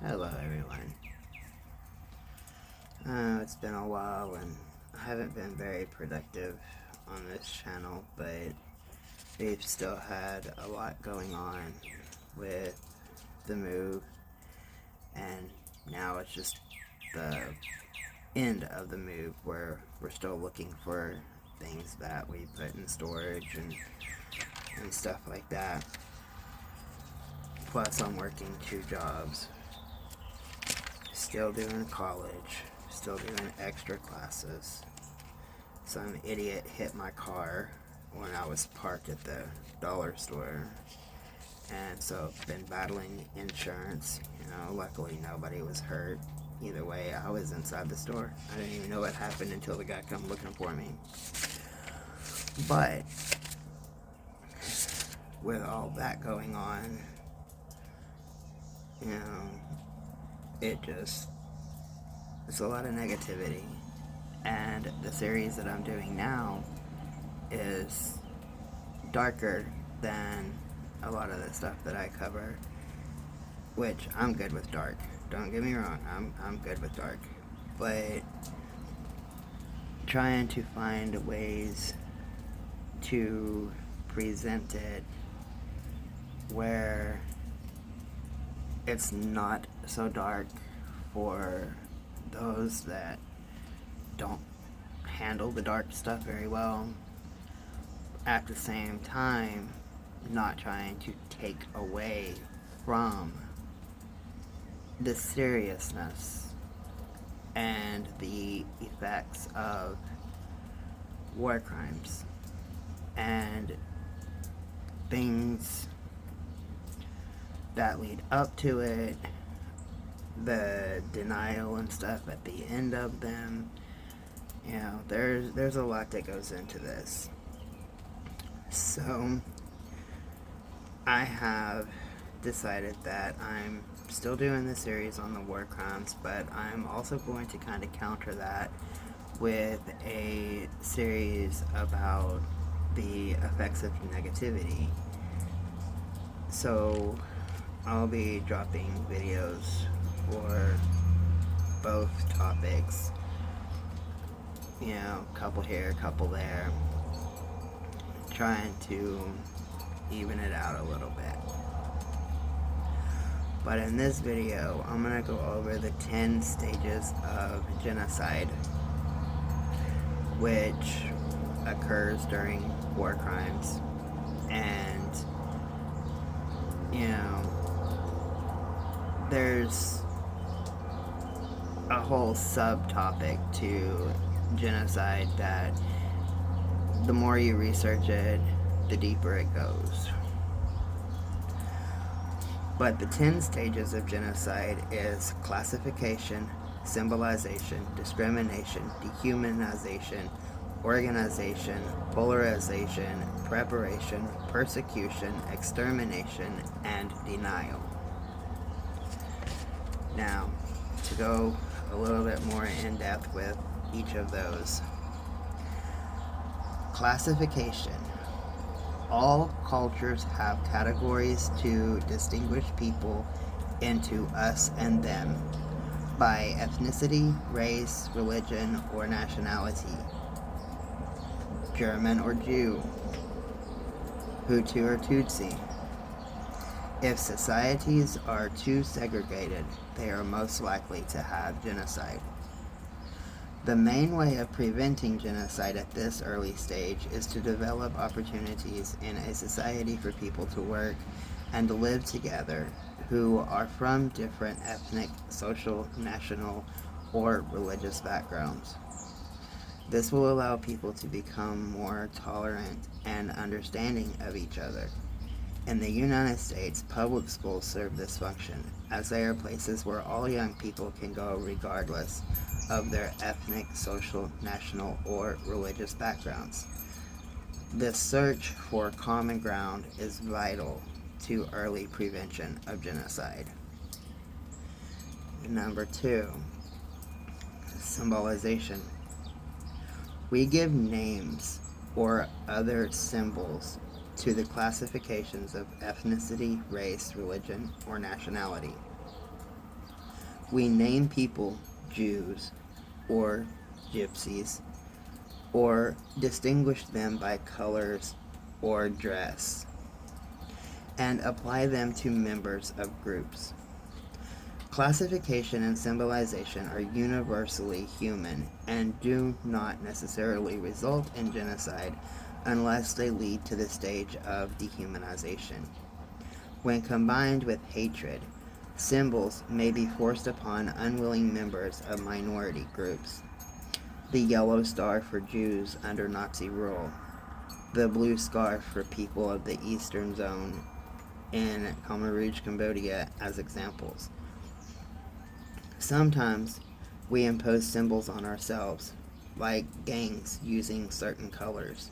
Hello everyone. It's been a while and I haven't been very productive on this channel, but we've still had a lot going on with the move, and now it's just the end of the move where we're still looking for things that we put in storage and stuff like that. Plus I'm working 2 jobs. Still doing college, still doing extra classes. Some idiot hit my car when I was parked at the dollar store, and so I've been battling insurance. Luckily nobody was hurt. Either way, I was inside the store. I didn't even know what happened until the guy come looking for me. But with all that going on, you know, it's a lot of negativity. And the series that I'm doing now is darker than a lot of the stuff that I cover, which I'm good with dark. Don't get me wrong, I'm good with dark. But trying to find ways to present it where it's not so dark for those that don't handle the dark stuff very well, at the same time not trying to take away from the seriousness and the effects of war crimes and things that lead up to it, the denial and stuff at the end of them. There's a lot that goes into this. So I have decided that I'm still doing the series on the war crimes, but I'm also going to kind of counter that with a series about the effects of negativity. So I'll be dropping videos for both topics. Couple here, couple there. Trying to even it out a little bit. But in this video, I'm going to go over the 10 stages of genocide, which occurs during war crimes. And, there's a whole subtopic to genocide that the more you research it, the deeper it goes. But the 10 stages of genocide is classification, symbolization, discrimination, dehumanization, organization, polarization, preparation, persecution, extermination, and denial. Now, to go a little bit more in depth with each of those. Classification. All cultures have categories to distinguish people into us and them by ethnicity, race, religion, or nationality. German or Jew, Hutu or Tutsi. If societies are too segregated, they are most likely to have genocide. The main way of preventing genocide at this early stage is to develop opportunities in a society for people to work and to live together who are from different ethnic, social, national, or religious backgrounds. This will allow people to become more tolerant and understanding of each other. In the United States, public schools serve this function, as they are places where all young people can go regardless of their ethnic, social, national, or religious backgrounds. This search for common ground is vital to early prevention of genocide. Number 2, symbolization. We give names or other symbols to the classifications of ethnicity, race, religion, or nationality. We name people Jews or gypsies or distinguish them by colors or dress and apply them to members of groups. Classification and symbolization are universally human and do not necessarily result in genocide unless they lead to the stage of dehumanization. When combined with hatred, symbols may be forced upon unwilling members of minority groups. The yellow star for Jews under Nazi rule, the blue scarf for people of the Eastern Zone in Khmer Rouge, Cambodia as examples. Sometimes we impose symbols on ourselves, like gangs using certain colors.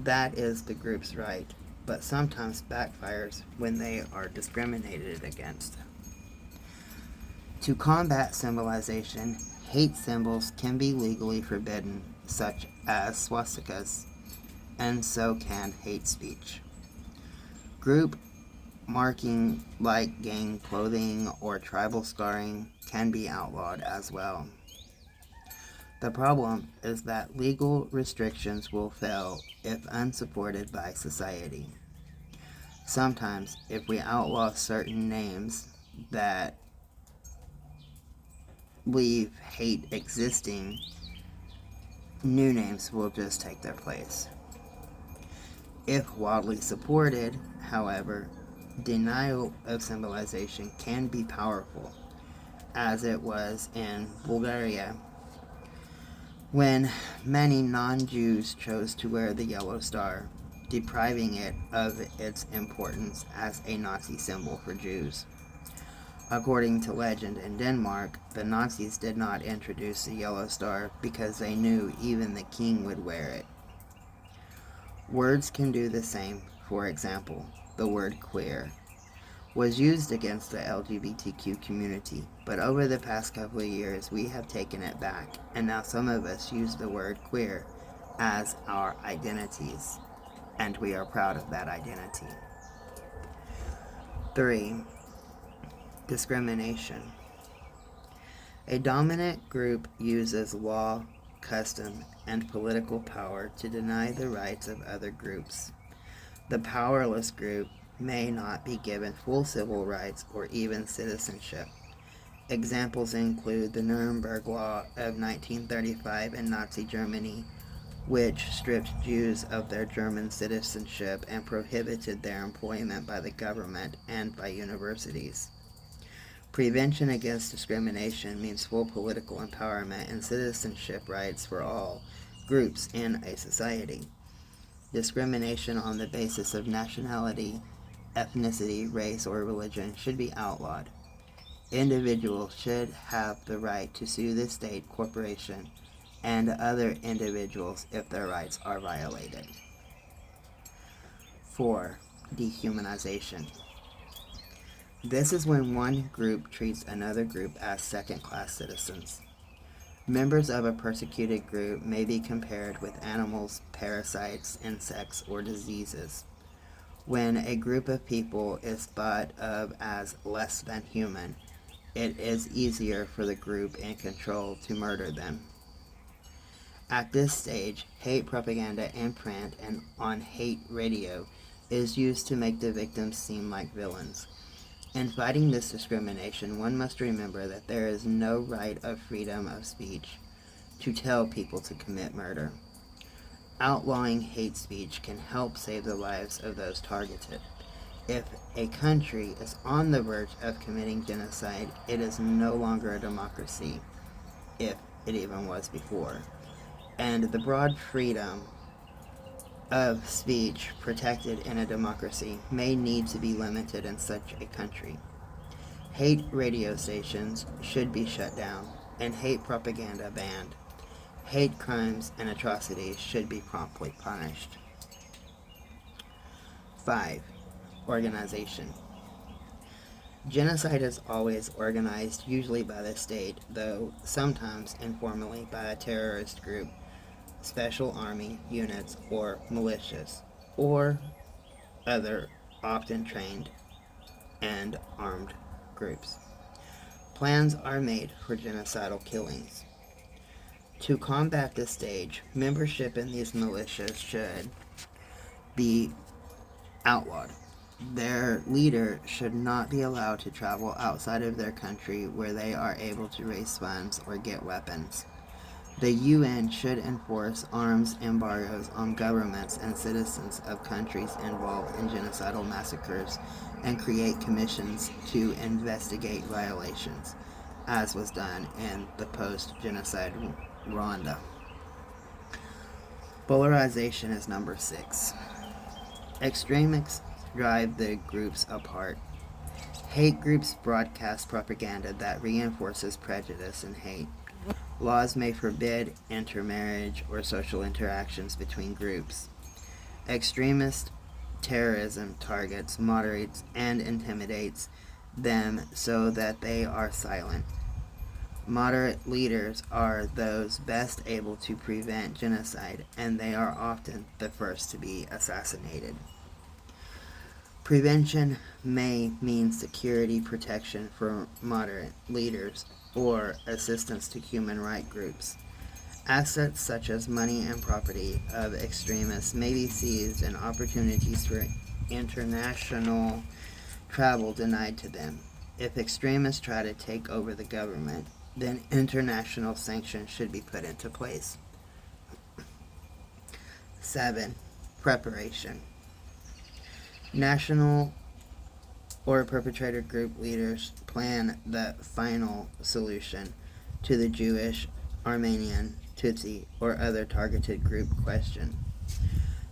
That is the group's right, but sometimes backfires when they are discriminated against. To combat symbolization, hate symbols can be legally forbidden, such as swastikas, and so can hate speech. Group marking like gang clothing or tribal scarring can be outlawed as well. The problem is that legal restrictions will fail if unsupported by society. Sometimes, if we outlaw certain names that leave hate existing, new names will just take their place. If widely supported, however, denial of symbolization can be powerful, as it was in Bulgaria, when many non-Jews chose to wear the yellow star, depriving it of its importance as a Nazi symbol for Jews. According to legend, in Denmark, the Nazis did not introduce the yellow star because they knew even the king would wear it. Words can do the same. For example, the word queer was used against the LGBTQ community, but over the past couple of years we have taken it back, and now some of us use the word queer as our identities, and we are proud of that identity. 3. Discrimination. A dominant group uses law, custom, and political power to deny the rights of other groups. The powerless group may not be given full civil rights or even citizenship. Examples include the Nuremberg Law of 1935 in Nazi Germany, which stripped Jews of their German citizenship and prohibited their employment by the government and by universities. Prevention against discrimination means full political empowerment and citizenship rights for all groups in a society. Discrimination on the basis of nationality, ethnicity, race, or religion should be outlawed. Individuals should have the right to sue the state, corporation, and other individuals if their rights are violated. 4. Dehumanization. This is when one group treats another group as second-class citizens. Members of a persecuted group may be compared with animals, parasites, insects, or diseases. When a group of people is thought of as less than human, it is easier for the group in control to murder them. At this stage, hate propaganda in print and on hate radio is used to make the victims seem like villains. In fighting this discrimination, one must remember that there is no right of freedom of speech to tell people to commit murder. Outlawing hate speech can help save the lives of those targeted. If a country is on the verge of committing genocide, it is no longer a democracy, if it even was before. And the broad freedom of speech protected in a democracy may need to be limited in such a country. Hate radio stations should be shut down and hate propaganda banned. Hate crimes and atrocities should be promptly punished. 5. Organization. Genocide is always organized, usually by the state, though sometimes informally by a terrorist group, special army units, or militias, or other often trained and armed groups. Plans are made for genocidal killings. To combat this stage, membership in these militias should be outlawed. Their leader should not be allowed to travel outside of their country where they are able to raise funds or get weapons. The UN should enforce arms embargoes on governments and citizens of countries involved in genocidal massacres and create commissions to investigate violations, as was done in the post-genocide Rwanda. Polarization is number 6. Extremists drive the groups apart. Hate groups broadcast propaganda that reinforces prejudice and hate. Laws may forbid intermarriage or social interactions between groups. Extremist terrorism targets, moderates, and intimidates them so that they are silent. Moderate leaders are those best able to prevent genocide, and they are often the first to be assassinated. Prevention may mean security protection for moderate leaders or assistance to human rights groups. Assets such as money and property of extremists may be seized and opportunities for international travel denied to them. If extremists try to take over the government, then international sanctions should be put into place. 7. Preparation. National or perpetrator group leaders plan the final solution to the Jewish, Armenian, Tutsi, or other targeted group question.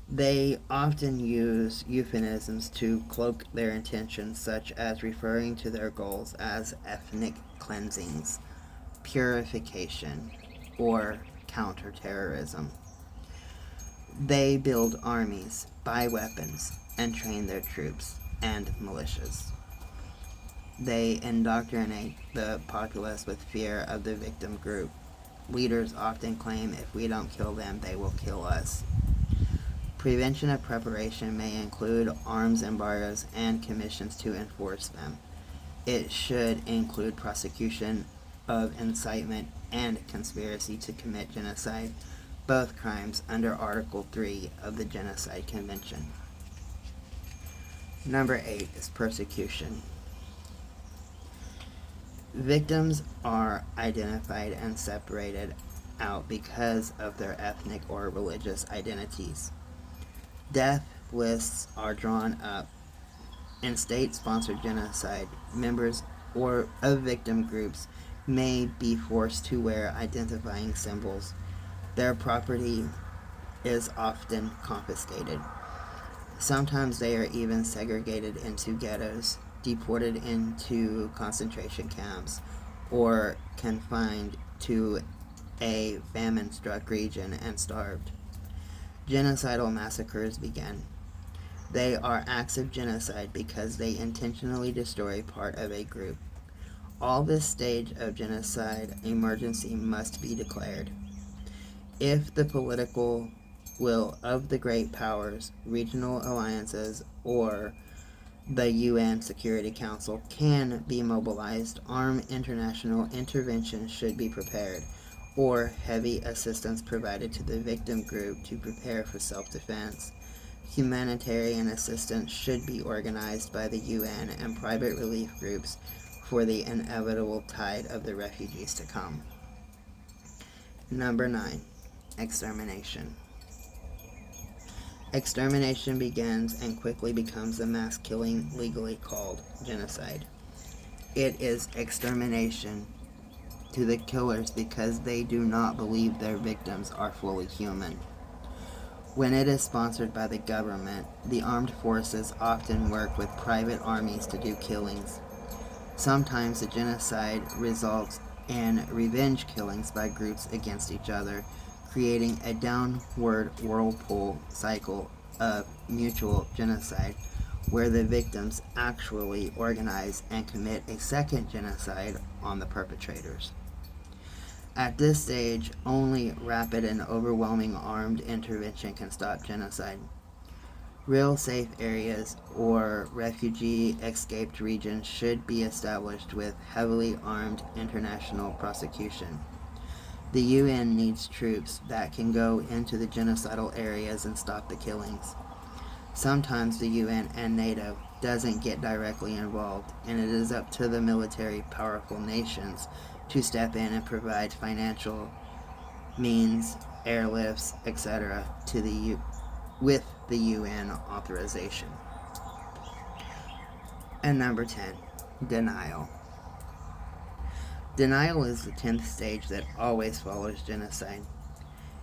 They often use euphemisms to cloak their intentions, such as referring to their goals as ethnic cleansings, purification, or counterterrorism. They build armies, buy weapons, and train their troops and militias. They indoctrinate the populace with fear of the victim group. Leaders often claim if we don't kill them, they will kill us. Prevention of preparation may include arms embargoes and commissions to enforce them. It should include prosecution of incitement and conspiracy to commit genocide, both crimes under Article 3 of the Genocide Convention. Number 8 is persecution. Victims are identified and separated out because of their ethnic or religious identities. Death lists are drawn up. In state-sponsored genocide, members or of victim groups may be forced to wear identifying symbols. Their property is often confiscated. Sometimes they are even segregated into ghettos, deported into concentration camps, or confined to a famine-struck region and starved. Genocidal massacres begin. They are acts of genocide because they intentionally destroy part of a group. All this stage of genocide emergency must be declared. If the political will of the great powers, regional alliances, or the UN Security Council can be mobilized, armed international intervention should be prepared, or heavy assistance provided to the victim group to prepare for self-defense. Humanitarian assistance should be organized by the UN and private relief groups for the inevitable tide of the refugees to come. Number 9. Extermination. Extermination begins and quickly becomes a mass killing legally called genocide. It is extermination to the killers because they do not believe their victims are fully human. When it is sponsored by the government, the armed forces often work with private armies to do killings. Sometimes the genocide results in revenge killings by groups against each other, creating a downward whirlpool cycle of mutual genocide, where the victims actually organize and commit a second genocide on the perpetrators. At this stage, only rapid and overwhelming armed intervention can stop genocide. Real safe areas or refugee escaped regions should be established with heavily armed international prosecution. The UN needs troops that can go into the genocidal areas and stop the killings. Sometimes the UN and NATO doesn't get directly involved, and it is up to the military powerful nations to step in and provide financial means, airlifts, etc. to with the UN authorization. And number 10, denial. Denial is the 10th stage that always follows genocide.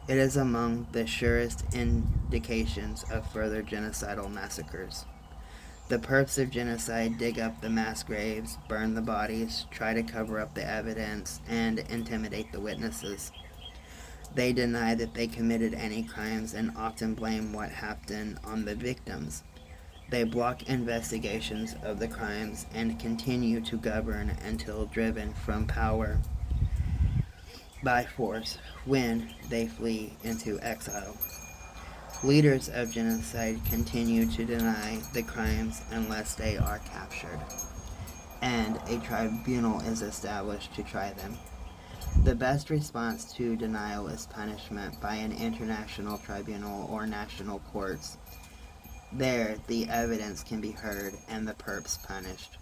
It is among the surest indications of further genocidal massacres. The perps of genocide dig up the mass graves, burn the bodies, try to cover up the evidence, and intimidate the witnesses. They deny that they committed any crimes and often blame what happened on the victims. They block investigations of the crimes and continue to govern until driven from power by force when they flee into exile. Leaders of genocide continue to deny the crimes unless they are captured, and a tribunal is established to try them. The best response to denial is punishment by an international tribunal or national courts. There, the evidence can be heard and the perps punished.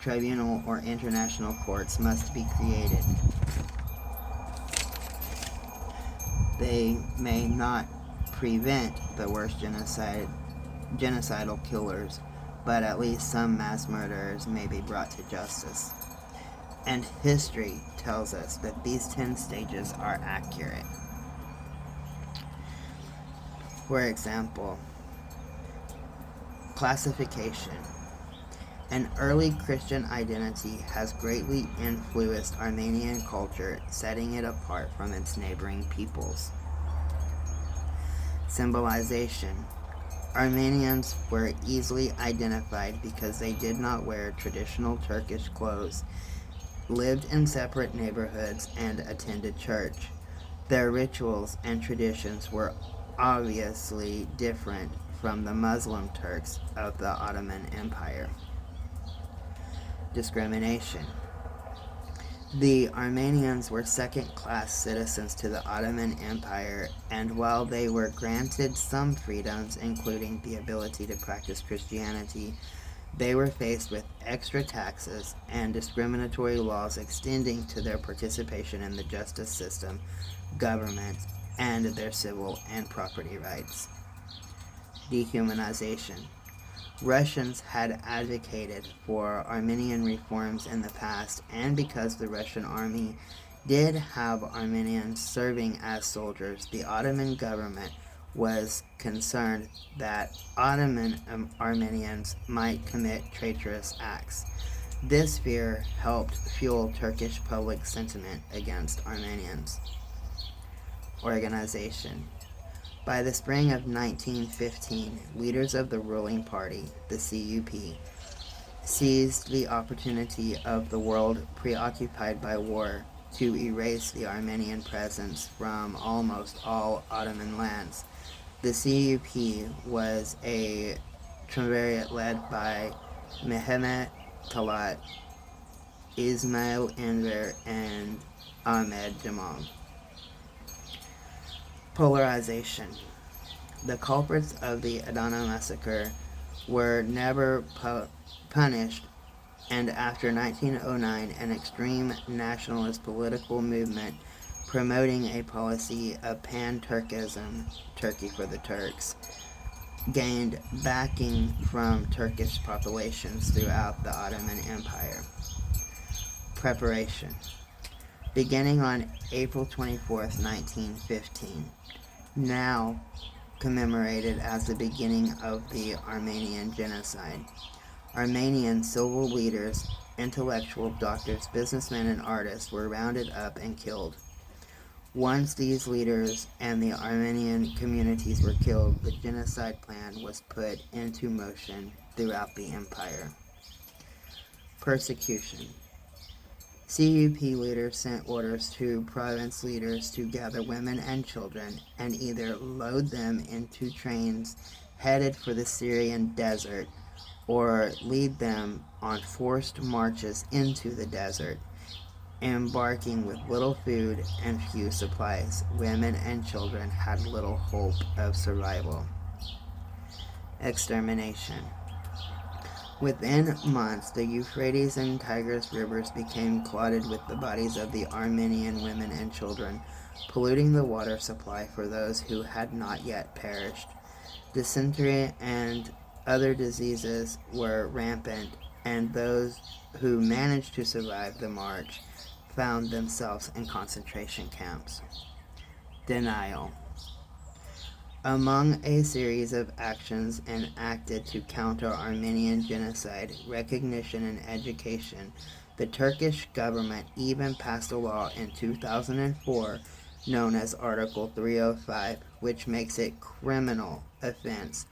Tribunal or international courts must be created. They may not prevent the worst genocidal killers, but at least some mass murderers may be brought to justice. And history tells us that these 10 stages are accurate. For example, classification. An early Christian identity has greatly influenced Armenian culture, setting it apart from its neighboring peoples. Symbolization. Armenians were easily identified because they did not wear traditional Turkish clothes, lived in separate neighborhoods, and attended church. Their rituals and traditions were obviously different from the Muslim Turks of the Ottoman Empire. Discrimination. The Armenians were second-class citizens to the Ottoman Empire, and while they were granted some freedoms, including the ability to practice Christianity, they were faced with extra taxes and discriminatory laws extending to their participation in the justice system, government, and their civil and property rights. Dehumanization. Russians had advocated for Armenian reforms in the past, and because the Russian army did have Armenians serving as soldiers, the Ottoman government was concerned that Ottoman Armenians might commit traitorous acts. This fear helped fuel Turkish public sentiment against Armenians. Organization. By the spring of 1915, leaders of the ruling party, the CUP, seized the opportunity of the world preoccupied by war to erase the Armenian presence from almost all Ottoman lands. The CUP was a triumvirate led by Mehmet Talat, Ismail Enver, and Ahmed Jamal. Polarization. The culprits of the Adana massacre were never punished, and after 1909, an extreme nationalist political movement promoting a policy of pan-Turkism, Turkey for the Turks, gained backing from Turkish populations throughout the Ottoman Empire. Preparation. Beginning on April 24, 1915, now commemorated as the beginning of the Armenian genocide. Armenian civil leaders, intellectual doctors, businessmen, and artists were rounded up and killed. Once these leaders and the Armenian communities were killed, the genocide plan was put into motion throughout the empire. Persecution. CUP leaders sent orders to province leaders to gather women and children and either load them into trains headed for the Syrian desert or lead them on forced marches into the desert, embarking with little food and few supplies. Women and children had little hope of survival. Extermination. Within months, the Euphrates and Tigris rivers became clotted with the bodies of the Armenian women and children, polluting the water supply for those who had not yet perished. Dysentery and other diseases were rampant, and those who managed to survive the march found themselves in concentration camps. Denial. Among a series of actions enacted to counter Armenian genocide, recognition, and education, the Turkish government even passed a law in 2004 known as Article 305, which makes it criminal offense,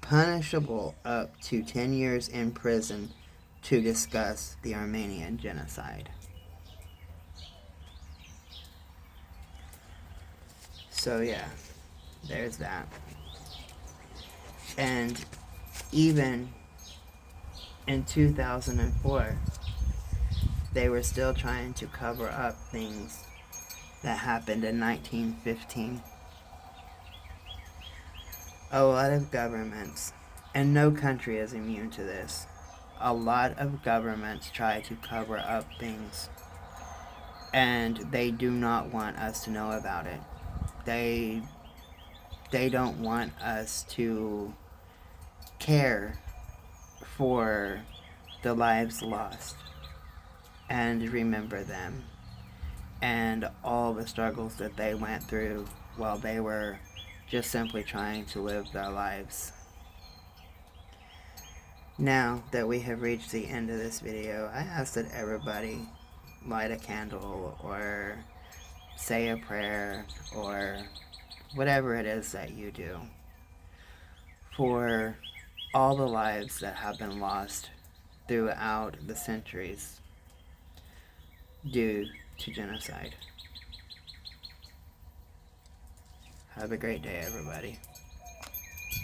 punishable up to 10 years in prison, to discuss the Armenian genocide. So yeah, there's that. And even in 2004, they were still trying to cover up things that happened in 1915. A lot of governments, and no country is immune to this, a lot of governments try to cover up things, and they do not want us to know about it. They don't want us to care for the lives lost and remember them and all the struggles that they went through while they were just simply trying to live their lives. Now that we have reached the end of this video, I ask that everybody light a candle or say a prayer or whatever it is that you do for all the lives that have been lost throughout the centuries due to genocide. Have a great day, everybody.